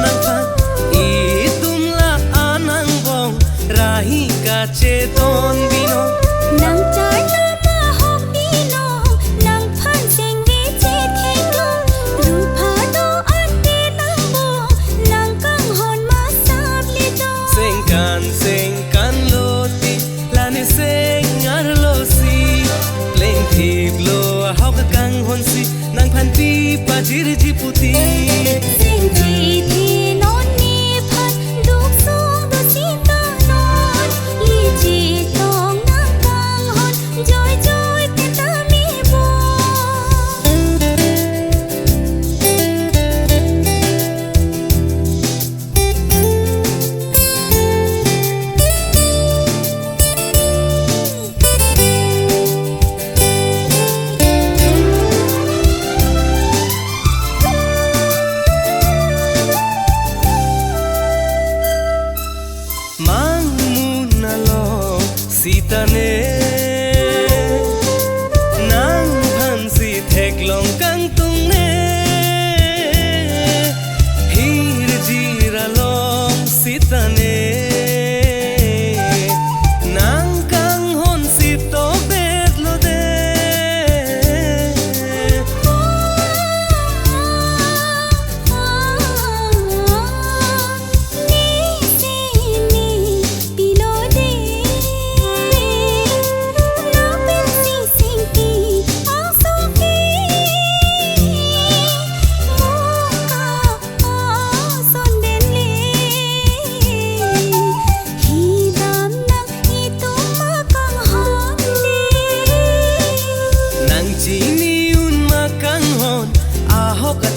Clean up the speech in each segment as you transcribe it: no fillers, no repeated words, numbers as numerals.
nang phan I tum la anang bong rahi ka che ton bino nang char na ma hok bino nang phan sing vi che thek lo ru pha do an te nang bo nang kang hon ma sap le do sing kan lo ti la ni sing ar lo si leng thip lo hok kang hon si nang phan pi pa jir ji puti sing ji thi non ni phan duk song do si ta non li ji tong nang kang hon joy joy te ta mi bo Sita ne nang phan si thek long kang tung ne hir jira long sita ne nang kang hon si to bet lo de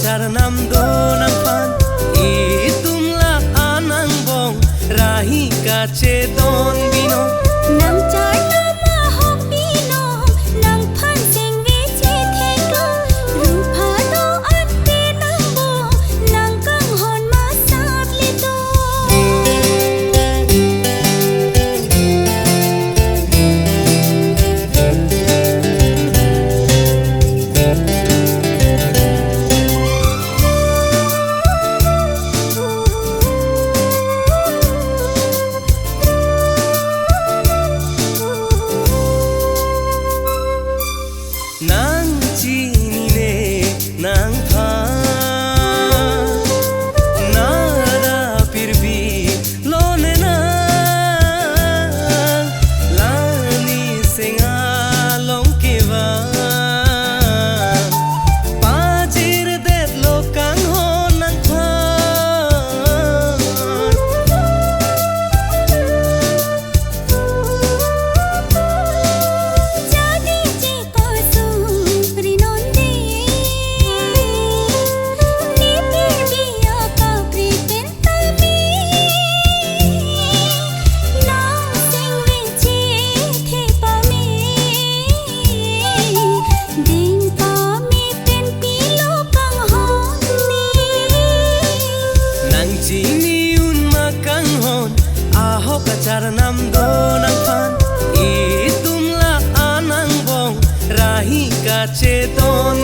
Char nam do nam phan I tum la anang bong rahi ka che ton bino nang char na ma hok bino nang phan sing vi che thek lo ru pha do an te nang bo nang kang hon ma sap le do nang chi ni ne nang pha na da pir bhi lo ne na la ni singa long ke va pa jir de lo kang ho nang pha char nam do nam phan I tum la anang bong rahi ka che ton